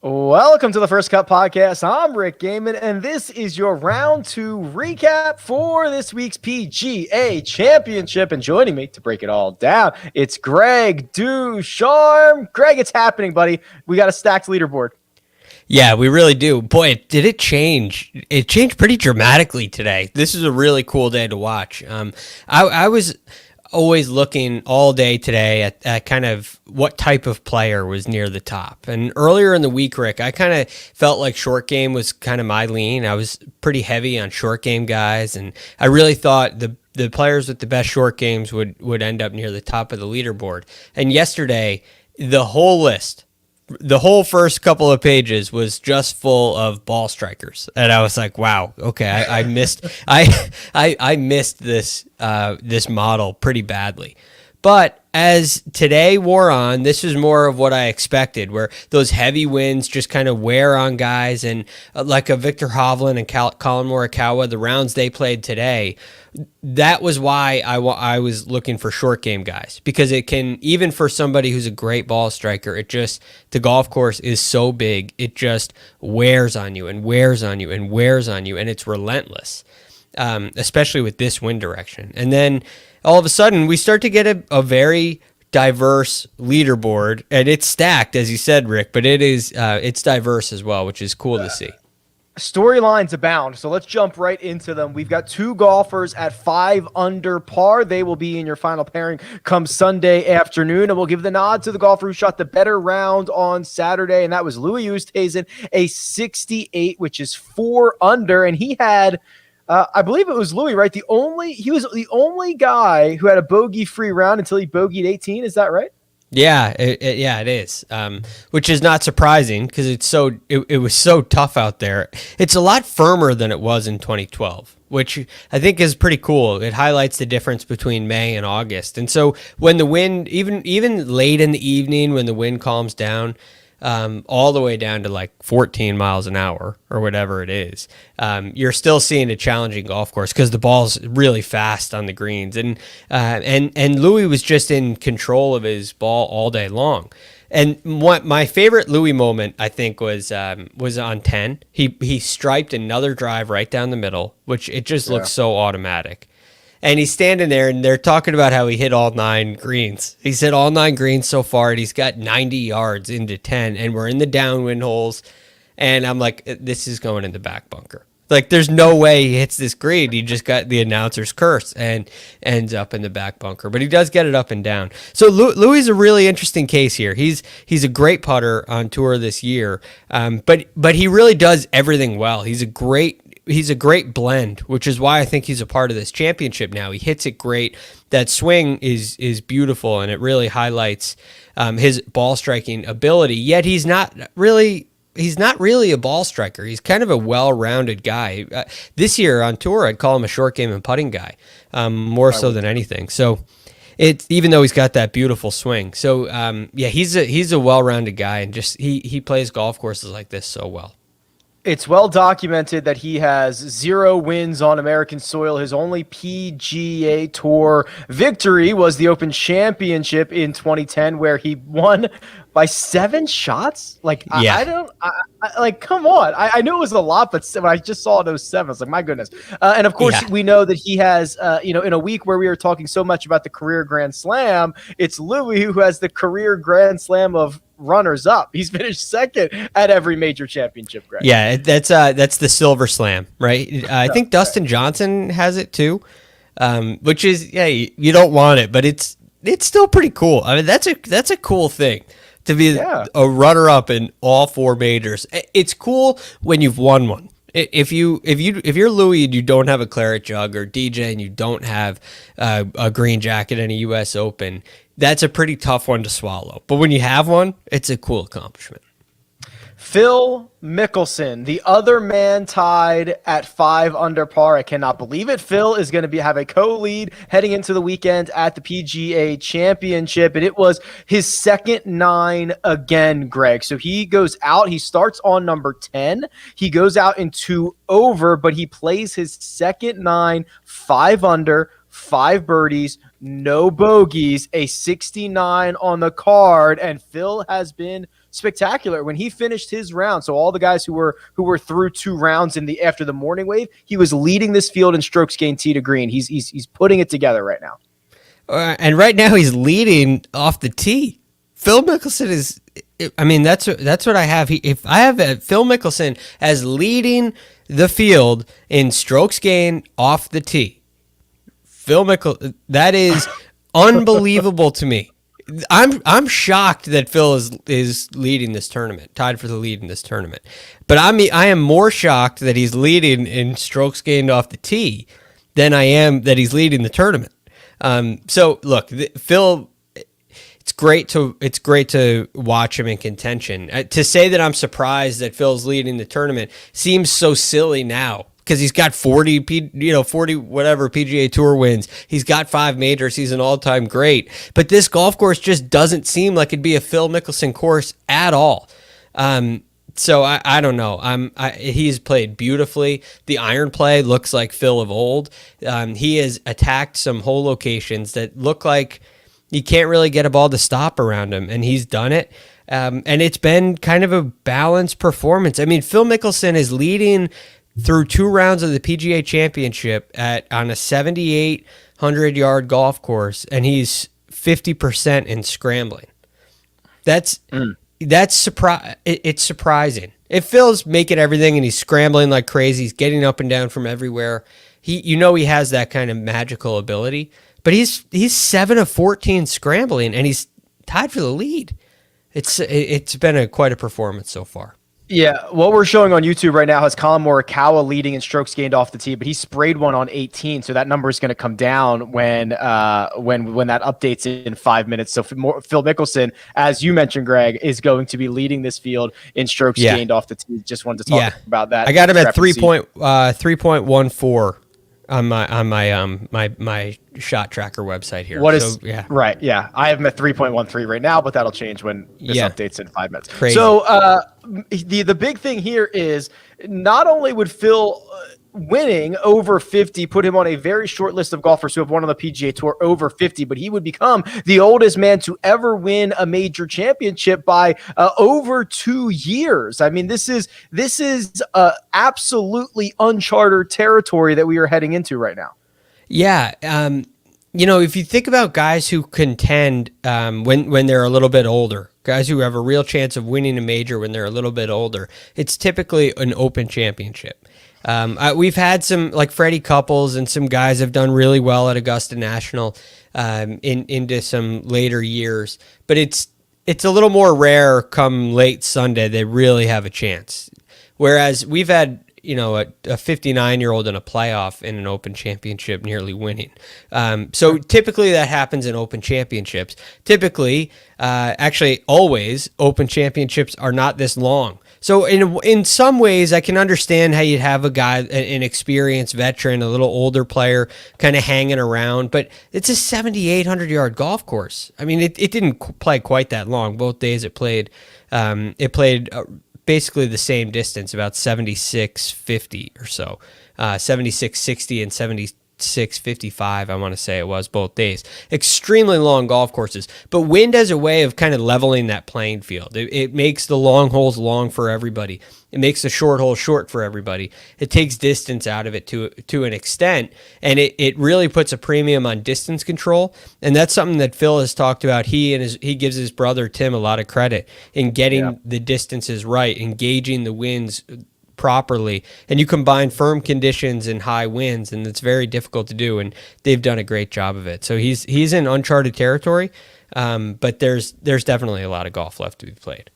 Welcome to the First Cut Podcast. I'm Rick Gehman, and this is your round two recap for this week's PGA Championship. And joining me to break it all down, it's Greg DuCharme. Greg, it's happening, buddy. We got a stacked leaderboard. Yeah, we really do. Boy, did it change. It changed pretty dramatically today. This is a really cool day to watch. I was always looking all day today at kind of what type of player was near the top. And earlier in the week, Rick, I kind of felt like short game was kind of my lean. I was pretty heavy on short game guys, and I really thought the players with the best short games would end up near the top of the leaderboard. And yesterday, the whole first couple of pages was just full of ball strikers, and I was like, "Wow, okay, I missed I missed this model pretty badly." But as today wore on, this is more of what I expected, where those heavy winds just kind of wear on guys, and like a Victor Hovland and Colin Morikawa, the rounds they played today, that was why I was looking for short game guys, because it can, even for somebody who's a great ball striker, the golf course is so big, it just wears on you and wears on you and wears on you, and it's relentless, especially with this wind direction. And then all of a sudden, we start to get a very diverse leaderboard, and it's stacked, as you said, Rick, but it's diverse as well, which is cool to see. Storylines abound, so let's jump right into them. We've got two golfers at 5 under par. They will be in your final pairing come Sunday afternoon, and we'll give the nod to the golfer who shot the better round on Saturday, and that was Louis Oosthuizen, a 68, which is 4 under, and he had... I believe it was Louis, right? He was the only guy who had a bogey-free round until he bogeyed 18. Is that right? Yeah, it is, which is not surprising because it was so tough out there. It's a lot firmer than it was in 2012, which I think is pretty cool. It highlights the difference between May and August. And so when the wind, even late in the evening, when the wind calms down, all the way down to like 14 miles an hour or whatever it is, you're still seeing a challenging golf course because the ball's really fast on the greens. And Louis was just in control of his ball all day long. And what my favorite Louis moment, I think, was on 10. He striped another drive right down the middle, which it just looks so automatic. And he's standing there, and they're talking about how he hit all 9 greens. He's hit all 9 greens so far, and he's got 90 yards into 10, and we're in the downwind holes. And I'm like, this is going in the back bunker. Like, there's no way he hits this green. He just got the announcer's curse and ends up in the back bunker. But he does get it up and down. So Louis is a really interesting case here. He's a great putter on tour this year, but he really does everything well. He's a great blend, which is why I think he's a part of this championship now. He hits it great. That swing is beautiful, and it really highlights his ball striking ability. Yet he's not really a ball striker. He's kind of a well-rounded guy. This year on tour, I'd call him a short game and putting guy, more so than anything. So even though he's got that beautiful swing. So he's a well-rounded guy, and just he plays golf courses like this so well. It's well documented that he has 0 wins on American soil. His only PGA Tour victory was the Open Championship in 2010, where he won by 7 shots. Like, yeah. Come on. I knew it was a lot, but when I just saw those 7, I was like, my goodness. And of course, we know that he has, in a week where we were talking so much about the career Grand Slam, it's Louis who has the career Grand Slam of runners up. He's finished second at every major championship, Greg. Yeah, that's the Silver Slam, right? I think Dustin Johnson has it too, which is, you don't want it, but it's still pretty cool. I mean, that's a cool thing to be a runner up in all 4 majors. It's cool when you've won one. If you're Louis and you don't have a claret jug, or DJ and you don't have a green jacket in a U.S. Open, that's a pretty tough one to swallow. But when you have one, it's a cool accomplishment. Phil Mickelson, the other man tied at 5 under par. I cannot believe it. Phil is going to have a co-lead heading into the weekend at the PGA Championship, and it was his second 9 again, Greg. So he goes out. He starts on number 10. He goes out in 2 over, but he plays his second 9, 5 under, 5 birdies, no bogeys, a 69 on the card, and Phil has been spectacular when he finished his round. So all the guys who were through 2 rounds after the morning wave, he was leading this field in strokes gained tee to green. He's putting it together right now. And right now he's leading off the tee. Phil Mickelson is, I mean, that's what I have. If I have Phil Mickelson as leading the field in strokes gained off the tee, Phil Mickelson, that is unbelievable to me. I'm shocked that Phil is leading this tournament, tied for the lead in this tournament. But I am more shocked that he's leading in strokes gained off the tee than I am that he's leading the tournament. So look, Phil, it's great to watch him in contention. To say that I'm surprised that Phil's leading the tournament seems so silly now, because he's got 40 whatever PGA Tour wins. He's got 5 majors. He's an all-time great. But this golf course just doesn't seem like it'd be a Phil Mickelson course at all. So I don't know. He's played beautifully. The iron play looks like Phil of old. He has attacked some hole locations that look like you can't really get a ball to stop around him, and he's done it. And it's been kind of a balanced performance. I mean, Phil Mickelson is leading through 2 rounds of the PGA Championship on a 7,800-yard golf course, and he's 50% in scrambling. It's surprising. If Phil's making everything and he's scrambling like crazy, he's getting up and down from everywhere, he has that kind of magical ability. But he's 7 of 14 scrambling, and he's tied for the lead. It's been quite a performance so far. Yeah, what we're showing on YouTube right now has Collin Morikawa leading in strokes gained off the tee, but he sprayed one on 18, so that number is going to come down when that updates in 5 minutes. So Phil Mickelson, as you mentioned, Greg, is going to be leading this field in strokes gained off the tee. Just wanted to talk about that. I got him at 3.14 on my shot tracker website here. Right? Yeah, I have him at 3.13 right now, but that'll change when this updates in 5 minutes. Crazy. So the big thing here is not only would Phil winning over 50 put him on a very short list of golfers who have won on the PGA Tour over 50, but he would become the oldest man to ever win a major championship by over 2 years. I mean, this is absolutely uncharted territory that we are heading into right now. Yeah. If you think about guys who contend when they're a little bit older, guys who have a real chance of winning a major when they're a little bit older, it's typically an Open Championship. We've had some, like Freddie Couples, and some guys have done really well at Augusta National into some later years, but it's a little more rare come late Sunday they really have a chance. Whereas we've had a 59-year-old in a playoff in an Open Championship nearly winning. So typically that happens in Open Championships. Typically, actually always, Open Championships are not this long. So in some ways, I can understand how you'd have a guy, an experienced veteran, a little older player kind of hanging around, but it's a 7,800-yard golf course. I mean, it didn't play quite that long. Both days it played basically the same distance, about 76.50 or so, 76.60 and 76.55, I want to say it was both days. Extremely long golf courses, but wind has a way of kind of leveling that playing field. It makes the long holes long for everybody. It makes the short holes short for everybody. It takes distance out of it to an extent, and it really puts a premium on distance control, and that's something that Phil has talked about. He gives his brother Tim a lot of credit in getting the distances right, engaging the winds properly, and you combine firm conditions and high winds, and it's very difficult to do, and they've done a great job of it. So he's in uncharted territory, but there's definitely a lot of golf left to be played.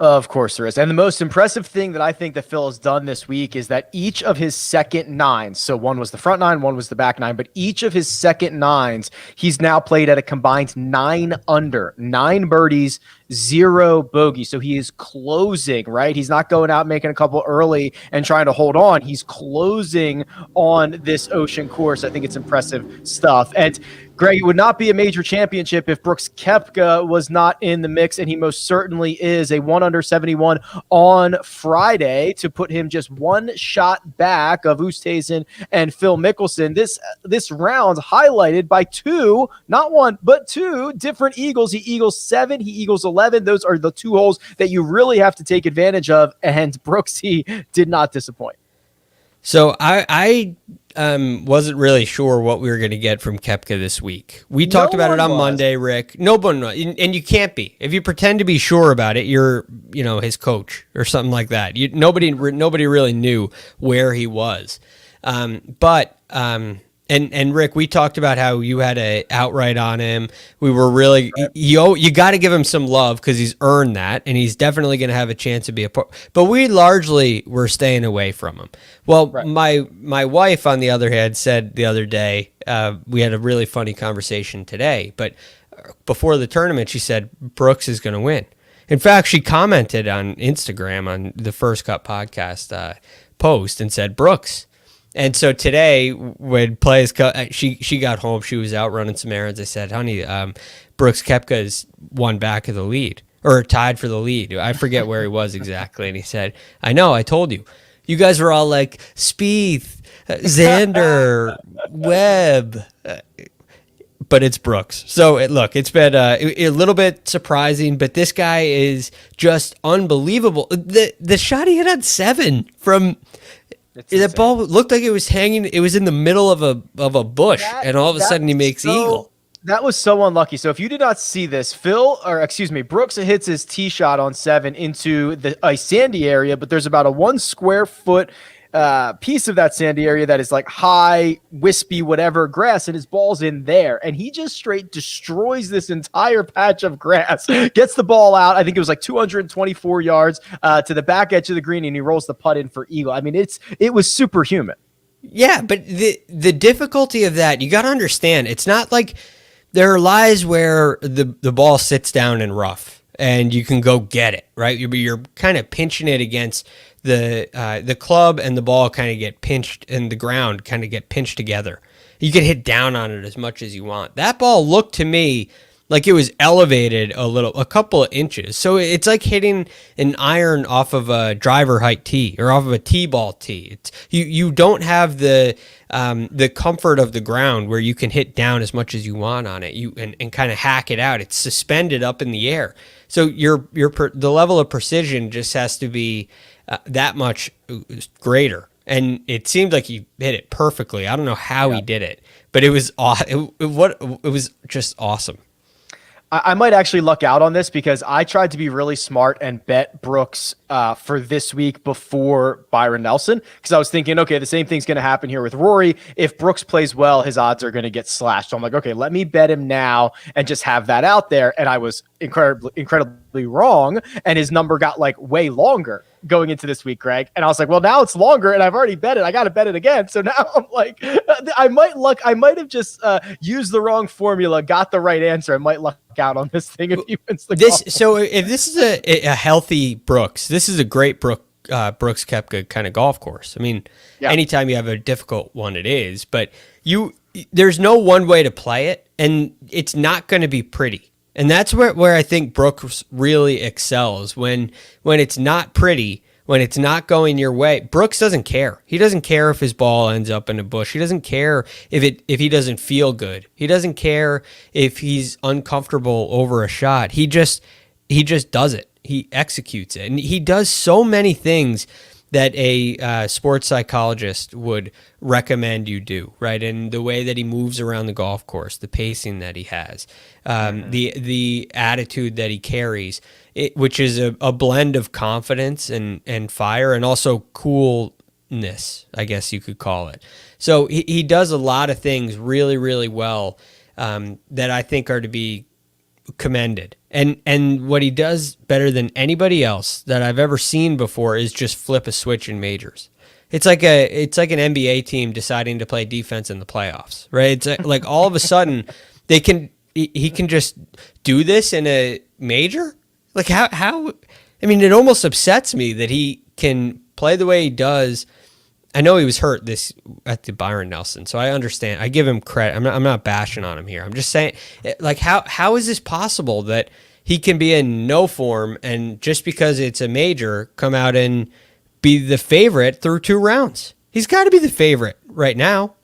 Of course there is. And the most impressive thing that I think that Phil has done this week is that each of his second 9s, so one was the front 9, one was the back 9, but each of his second 9s, he's now played at a combined 9 under, 9 birdies, 0 bogey. So he is closing, right? He's not going out making a couple early and trying to hold on. He's closing on this Ocean course. I think it's impressive stuff. And Greg, it would not be a major championship if Brooks Koepka was not in the mix, and he most certainly is. A 1 under 71 on Friday to put him just one shot back of Oosthuizen and Phil Mickelson. This round highlighted by two, not one, but two different eagles. He eagles 7, he eagles 11. Those are the two holes that you really have to take advantage of, and Brooks, he did not disappoint. So I wasn't really sure what we were going to get from Koepka this week. We talked about it on Monday, Rick. No one was. And you can't be. If you pretend to be sure about it, you're, his coach or something like that. Nobody really knew where he was. And Rick, we talked about how you had a outright on him. We were really, you got to give him some love because he's earned that, and he's definitely going to have a chance to be a part. But we largely were staying away from him. Well, my wife, on the other hand, said the other day, we had a really funny conversation today, but before the tournament, she said Brooks is going to win. In fact, she commented on Instagram on the First Cut podcast post and said Brooks. And so today, when players, she got home, she was out running some errands. I said, honey, Brooks Koepka's won back of the lead, or tied for the lead. I forget where he was exactly. And he said, I know, I told you. You guys were all like, Spieth, Xander, Webb. But it's Brooks. So, it's been a little bit surprising, but this guy is just unbelievable. The shot he hit on 7 from... That ball looked like it was hanging. It was in the middle of a bush, and all of a sudden he makes eagle. That was so unlucky. So if you did not see this, Brooks hits his tee shot on 7 into a sandy area, but there's about a 1 square foot piece of that sandy area that is like high, wispy, whatever grass, and his ball's in there. And he just straight destroys this entire patch of grass, gets the ball out. I think it was like 224 yards to the back edge of the green, and he rolls the putt in for eagle. I mean, it was superhuman. Yeah, but the difficulty of that, you got to understand, it's not like there are lies where the ball sits down in rough and you can go get it, right? You're kind of pinching it against the club, and the ball kind of get pinched, and the ground kind of get pinched together. You can hit down on it as much as you want. That ball looked to me like it was elevated a couple of inches. So it's like hitting an iron off of a driver height tee or off of a tee ball tee. You don't have the comfort of the ground where you can hit down as much as you want on it. And kind of hack it out. It's suspended up in the air. So the level of precision just has to be that much greater. And it seemed like he hit it perfectly. I don't know how he did it, but it was it was just awesome. I might actually luck out on this because I tried to be really smart and bet Brooks for this week before Byron Nelson, because I was thinking, okay, the same thing's going to happen here with Rory. If Brooks plays well, his odds are going to get slashed. So I'm like, okay, let me bet him now and just have that out there. And I was incredibly wrong, and his number got like way longer going into this week, Greg. And I was like, well, now it's longer and I've already bet it. I got to bet it again. So now I'm like, I might have just used the wrong formula, got the right answer. I might luck out on this thing if he wins the golf. So if this is a healthy Brooks, this is a great Brooks Koepka kind of golf course. I mean, anytime you have a difficult one, it is, but there's no one way to play it, and it's not going to be pretty. And that's where I think Brooks really excels, when it's not pretty, when it's not going your way. Brooks doesn't care. He doesn't care if his ball ends up in a bush. He doesn't care if he doesn't feel good. He doesn't care if he's uncomfortable over a shot. He just does it. He executes it. And he does so many things that a sports psychologist would recommend you do, right? And the way that he moves around the golf course, the pacing that he has, the attitude that he carries, which is a blend of confidence and fire, and also coolness, I guess you could call it. So he does a lot of things really, really well that I think are to be commended. And what he does better than anybody else that I've ever seen before is just flip a switch in majors. It's like an NBA team deciding to play defense in the playoffs, right? It's like all of a sudden he can just do this in a major. Like how I mean, it almost upsets me that he can play the way he does I know he was hurt this at the Byron Nelson, so I understand. I give him credit. I'm not bashing on him here. I'm just saying, like, how is this possible that he can be in no form and just because it's a major, come out and be the favorite through 2 rounds? He's got to be the favorite right now.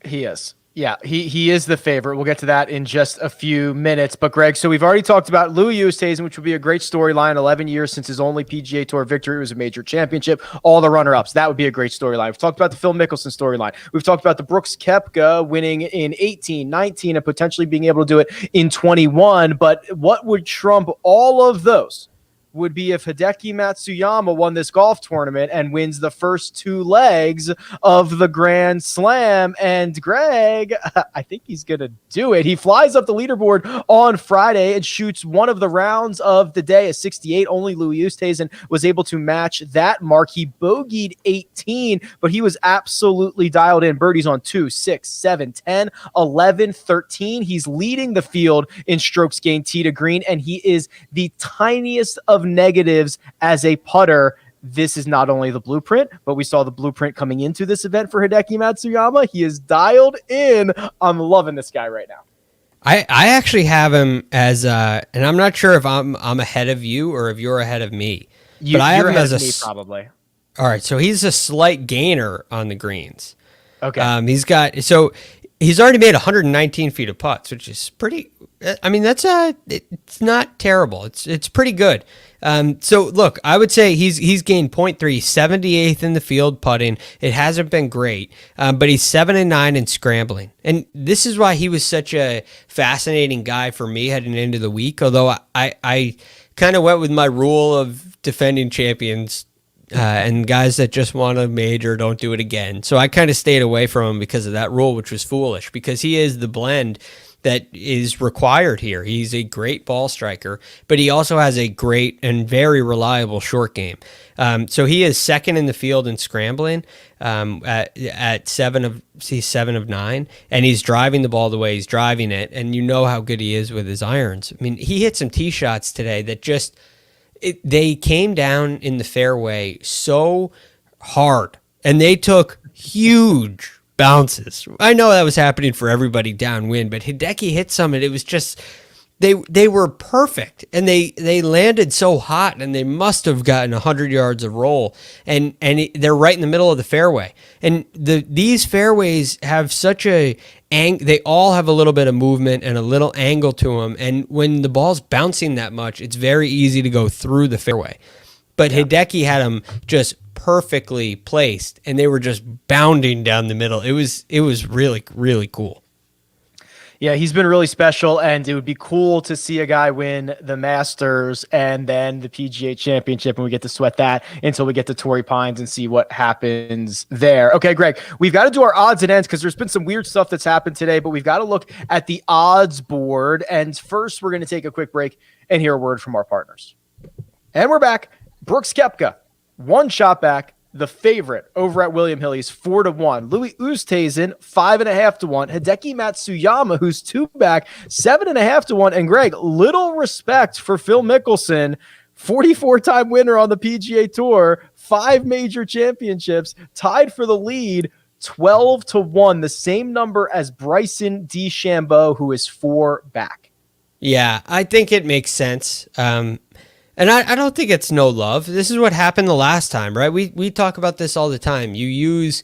He is. Yeah, he is the favorite. We'll get to that in just a few minutes. But, Greg, so we've already talked about Louis Oosthuizen, which would be a great storyline. 11 years since his only PGA Tour victory was a major championship. All the runner-ups. That would be a great storyline. We've talked about the Phil Mickelson storyline. We've talked about the Brooks Koepka winning in 18, 19, and potentially being able to do it in 21. But what would trump all of those would be if Hideki Matsuyama won this golf tournament and wins the first 2 legs of the Grand Slam. And Greg, I think he's going to do it. He flies up the leaderboard on Friday and shoots one of the rounds of the day, a 68. Only Louis Oosthuizen was able to match that mark. He bogeyed 18, but he was absolutely dialed in. Birdies on 2, 6, 7, 10, 11, 13. He's leading the field in strokes gained tee to green, and he is the tiniest of negatives as a putter. This is not only the blueprint, but we saw the blueprint coming into this event for Hideki Matsuyama. He is dialed in. I'm loving this guy right now. I actually have him as and I'm not sure if I'm ahead of you or if you're ahead of me. But I have him as me, probably. All right, so he's a slight gainer on the greens. Okay. He's already made 119 feet of putts, which is pretty. I mean, it's not terrible. It's pretty good. So look, I would say he's gained 0.3, 78th in the field putting. It hasn't been great, but he's 7-9 in scrambling, and this is why he was such a fascinating guy for me heading into the week. Although I kind of went with my rule of defending champions. And guys that just want a major don't do it again. So I kind of stayed away from him because of that rule, which was foolish, because he is the blend that is required here. He's a great ball striker, but he also has a great and very reliable short game. So he is second in the field in scrambling at 7 of 9, and he's driving the ball the way he's driving it. And you know how good he is with his irons. I mean, he hit some tee shots today that just... they came down in the fairway so hard, and they took huge bounces. I know that was happening for everybody downwind, but Hideki hit some, and it was just they were perfect, and they landed so hot, and they must have gotten 100 yards of roll, and they're right in the middle of the fairway. And these fairways have such they all have a little bit of movement and a little angle to them, and when the ball's bouncing that much, it's very easy to go through the fairway. But yeah. Hideki had them just perfectly placed, and they were just bounding down the middle. It was really, really cool. Yeah, he's been really special, and it would be cool to see a guy win the Masters and then the PGA Championship, and we get to sweat that until we get to Torrey Pines and see what happens there. Okay, Greg, we've got to do our odds and ends because there's been some weird stuff that's happened today, but we've got to look at the odds board. And first, we're going to take a quick break and hear a word from our partners. And we're back. Brooks Koepka, 1 shot back. The favorite over at William Hill, he's 4-1. Louis Oosthuizen, 5.5-1. Hideki Matsuyama, who's 2 back, 7.5-1. And Greg, little respect for Phil Mickelson, 44-time winner on the PGA Tour, 5 major championships, tied for the lead, 12-1, the same number as Bryson DeChambeau, who is 4 back. Yeah, I think it makes sense. And I don't think it's no love. This is what happened the last time, right? We talk about this all the time. You use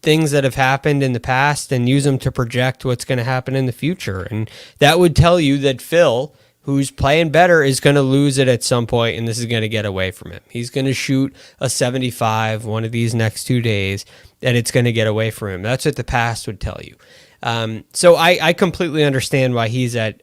things that have happened in the past and use them to project what's going to happen in the future. And that would tell you that Phil, who's playing better, is going to lose it at some point, and this is going to get away from him. He's going to shoot a 75 one of these next 2 days, and it's going to get away from him. That's what the past would tell you. So I completely understand why he's at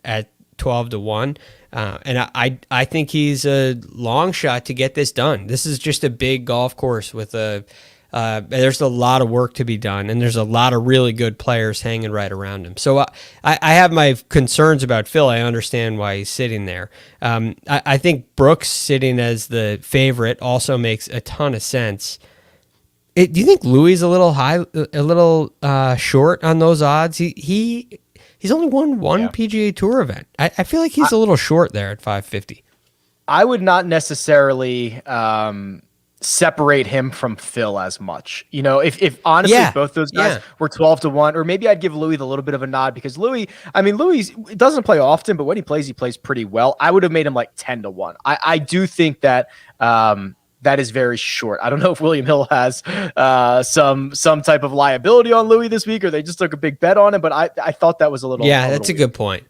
12-1. And I think he's a long shot to get this done. This is just a big golf course with there's a lot of work to be done, and there's a lot of really good players hanging right around him. So I have my concerns about Phil. I understand why he's sitting there. I think Brooks sitting as the favorite also makes a ton of sense. Do you think Louis is a little high, a little short on those odds? He's only won one PGA Tour event. I feel like he's a little short there at 550. I would not necessarily separate him from Phil as much. If honestly both those guys were 12-1, or maybe I'd give Louis the little bit of a nod because Louis doesn't play often, but when he plays pretty well. I would have made him like 10-1. I do think that that is very short. I don't know if William Hill has some type of liability on Louis this week, or they just took a big bet on him, but I thought that was a little. Yeah, that's a good point.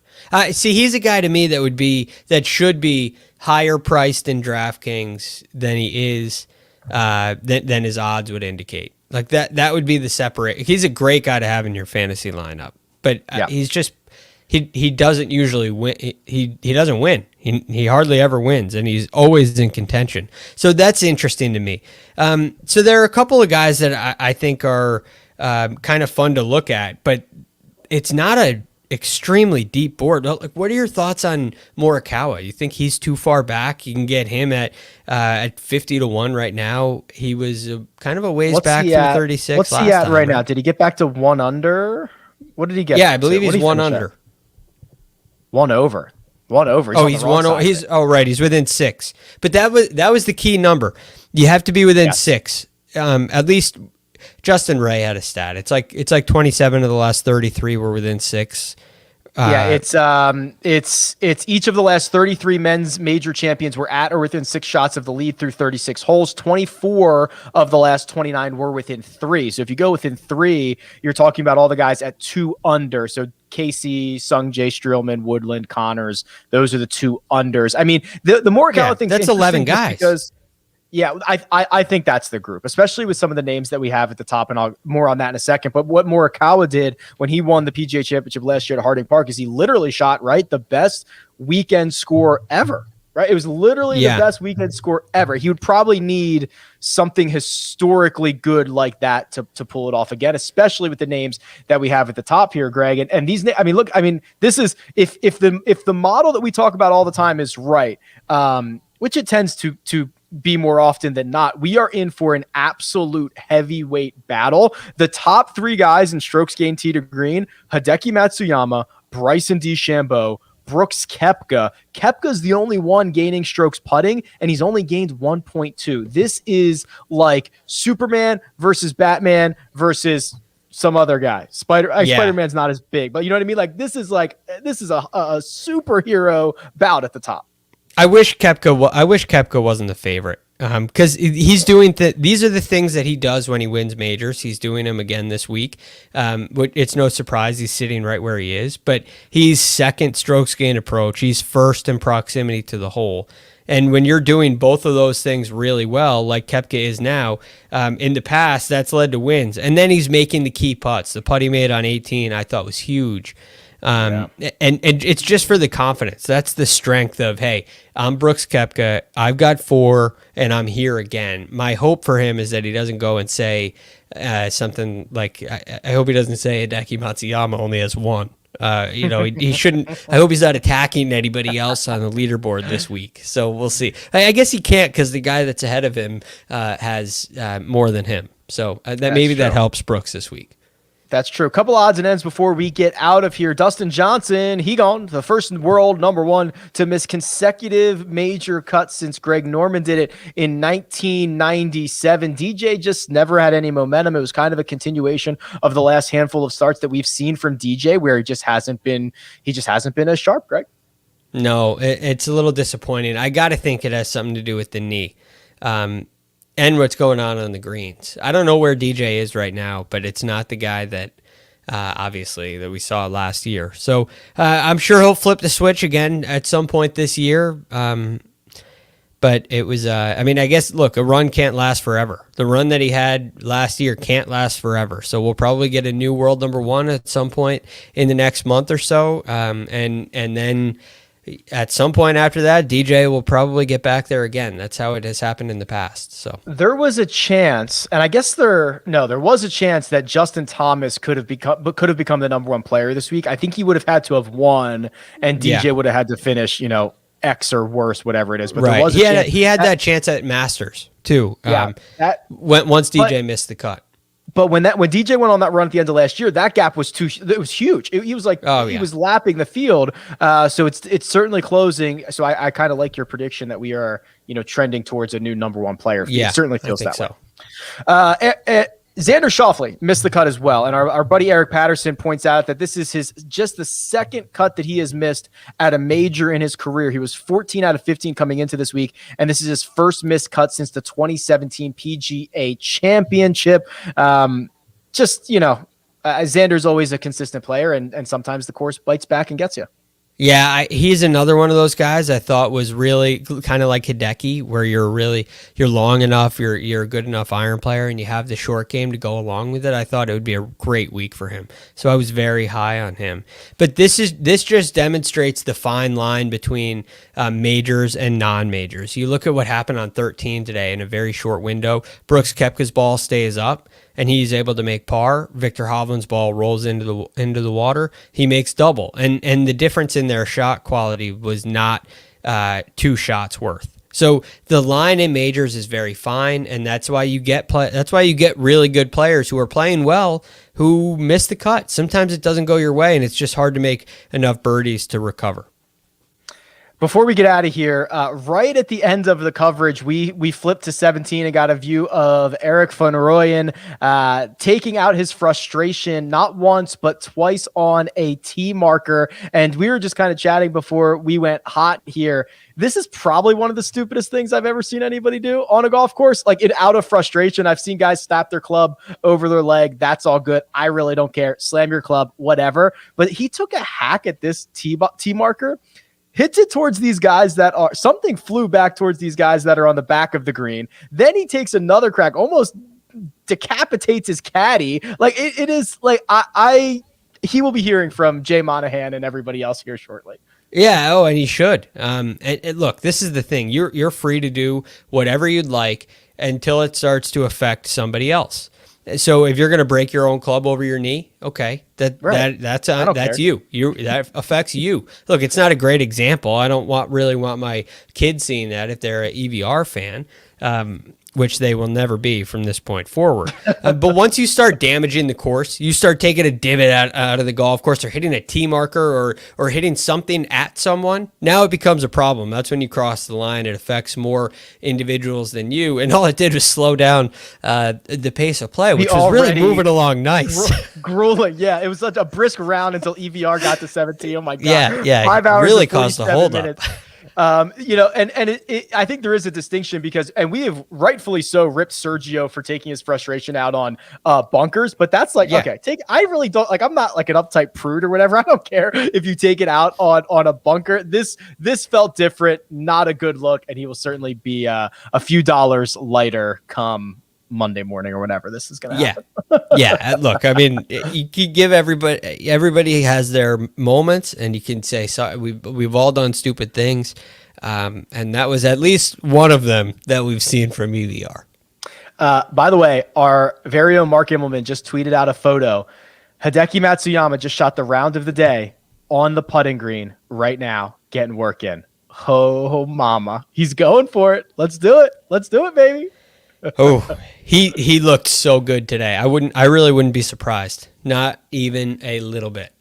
See, he's a guy to me that should be higher priced in DraftKings than he is. Than his odds would indicate. Like that would be the separate. He's a great guy to have in your fantasy lineup, but he's just he doesn't usually win. He doesn't win. He hardly ever wins, and he's always in contention. So that's interesting to me. So there are a couple of guys that I think are kind of fun to look at, but it's not a extremely deep board. Like, what are your thoughts on Morikawa? You think he's too far back? You can get him at 50-1 right now. He was kind of a ways back from 36. What's he at right now? Did he get back to 1 under? What did he get? Yeah, I believe he's 1 under. At? 1 over. 1 over. He's 1 over. He's right. He's within 6. But that was the key number. You have to be within 6. At least Justin Ray had a stat. It's like 27 of the last 33 were within 6. It's each of the last 33 men's major champions were at or within 6 shots of the lead through 36 holes. 24 of the last 29 were within 3. So if you go within 3, you're talking about all the guys at 2 under. So Casey, Sung Jae, Streelman, Woodland, Connors, those are the 2 unders. I mean, the Morikawa thing, that's 11 guys. Because I think that's the group, especially with some of the names that we have at the top, and I'll more on that in a second. But what Morikawa did when he won the PGA Championship last year at Harding Park is he literally shot the best weekend score ever. Right, it was literally the best weekend score ever. He would probably need something historically good like that to pull it off again, especially with the names that we have at the top here, Greg. And these, this is if the model that we talk about all the time is right, which it tends to be more often than not, we are in for an absolute heavyweight battle. The top 3 guys in strokes gained tee to green: Hideki Matsuyama, Bryson DeChambeau, Brooks Koepka. Koepka's the only one gaining strokes putting, and he's only gained 1.2. This is like Superman versus Batman versus some other guy. Spider-Man's not as big, but you know what I mean? Like this is a superhero bout at the top. I wish Koepka wasn't the favorite, because he's doing these are the things that he does when he wins majors. He's doing them again this week. It's no surprise he's sitting right where he is, but he's second strokes gained approach. He's first in proximity to the hole. And when you're doing both of those things really well, like Koepka is now, in the past, that's led to wins. And then he's making the key putts. The putt he made on 18 I thought was huge. And it's just for the confidence. That's the strength of, hey, I'm Brooks Koepka. I've got 4, and I'm here again. My hope for him is that he doesn't go and say something like, I hope he doesn't say Hideki Matsuyama only has 1. He shouldn't. I hope he's not attacking anybody else on the leaderboard this week. So we'll see. I guess he can't because the guy that's ahead of him has more than him. So that helps Brooks this week. That's true. A couple odds and ends before we get out of here. Dustin Johnson, he gone, the first world number 1 to miss consecutive major cuts since Greg Norman did it in 1997. DJ just never had any momentum. It was kind of a continuation of the last handful of starts that we've seen from DJ, where he just hasn't been as sharp, Greg. No, it's a little disappointing. I got to think it has something to do with the knee. And what's going on the greens. I don't know where DJ is right now, but it's not the guy that obviously that we saw last year. So I'm sure he'll flip the switch again at some point this year. But it was, I guess, look, a run can't last forever. The run that he had last year can't last forever. So we'll probably get a new world number 1 at some point in the next month or so. And then at some point after that, DJ will probably get back there again. That's how it has happened in the past. So there was a chance, and I guess there was a chance that Justin Thomas could have become the number 1 player this week. I think he would have had to have won, and DJ would have had to finish, X or worse, whatever it is. But there was he had that chance at Masters too. Once DJ missed the cut. But when DJ went on that run at the end of last year, that gap was it was huge. He was like, he was lapping the field. So it's certainly closing. So I kind of like your prediction that we are, trending towards a new number one player. Yeah, it certainly feels that so. way. Xander Schauffele missed the cut as well. And our buddy Eric Patterson points out that this is just the second cut that he has missed at a major in his career. He was 14 out of 15 coming into this week, and this is his first missed cut since the 2017 PGA Championship. Xander's always a consistent player, and sometimes the course bites back and gets you. Yeah, he's another one of those guys I thought was really kind of like Hideki, where you're long enough, you're a good enough iron player, and you have the short game to go along with it. I thought it would be a great week for him, so I was very high on him. But this just demonstrates the fine line between majors and non-majors. You look at what happened on 13 today in a very short window. Brooks Koepka's ball stays up, and he's able to make par. Victor Hovland's ball rolls into the water. He makes double, and the difference in their shot quality was not 2 shots worth. So the line in majors is very fine, and that's why you get really good players who are playing well who miss the cut. Sometimes it doesn't go your way, and it's just hard to make enough birdies to recover. Before we get out of here, right at the end of the coverage, we flipped to 17 and got a view of Erik van Rooyen taking out his frustration not once but twice on a tee marker. And we were just kind of chatting before we went hot here. This is probably one of the stupidest things I've ever seen anybody do on a golf course. Like, out of frustration, I've seen guys snap their club over their leg. That's all good. I really don't care. Slam your club, whatever. But he took a hack at this tee marker. Hits it towards these guys something flew back towards these guys that are on the back of the green. Then he takes another crack, almost decapitates his caddy. Like it is like he will be hearing from Jay Monahan and everybody else here shortly. Yeah. Oh, and he should. And look, this is the thing. You're free to do whatever you'd like until it starts to affect somebody else. So if you're going to break your own club over your knee, okay, that's you. That affects you. Look, it's not a great example. I don't really want my kids seeing that if they're an EVR fan. Which they will never be from this point forward. But once you start damaging the course, you start taking a divot out of the golf course or hitting a tee marker or hitting something at someone, now it becomes a problem. That's when you cross the line. It affects more individuals than you. And all it did was slow down the pace of play, which was really moving along nice. Grueling. Yeah, it was such a brisk round until EVR got to 17. Oh, my God. Yeah. 5 hours really caused the hold up. I think there is a distinction because we have rightfully so ripped Sergio for taking his frustration out on bunkers, but that's like, okay, I really don't like, I'm not like an uptight prude or whatever. I don't care if you take it out on a bunker. This felt different, not a good look. And he will certainly be a few dollars lighter come Monday morning or whenever this is going to happen. Yeah. Look, I mean, you can give everybody has their moments, and you can say, sorry, we've all done stupid things. And that was at least one of them that we've seen from EVR. By the way, our very own Mark Immelman just tweeted out a photo. Hideki Matsuyama just shot the round of the day on the putting green right now, getting work in. Oh, mama. He's going for it. Let's do it. Let's do it, baby. Oh, he looked so good today. I really wouldn't be surprised. Not even a little bit.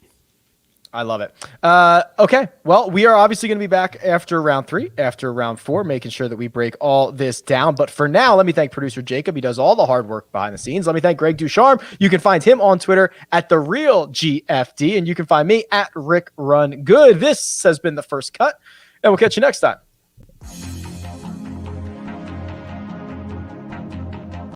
I love it. Okay. Well, we are obviously going to be back after round 3, after round 4, making sure that we break all this down. But for now, let me thank producer Jacob. He does all the hard work behind the scenes. Let me thank Greg DuCharme. You can find him on Twitter at @TheRealGFD, and you can find me at RickRunGood. This has been The First Cut, and we'll catch you next time.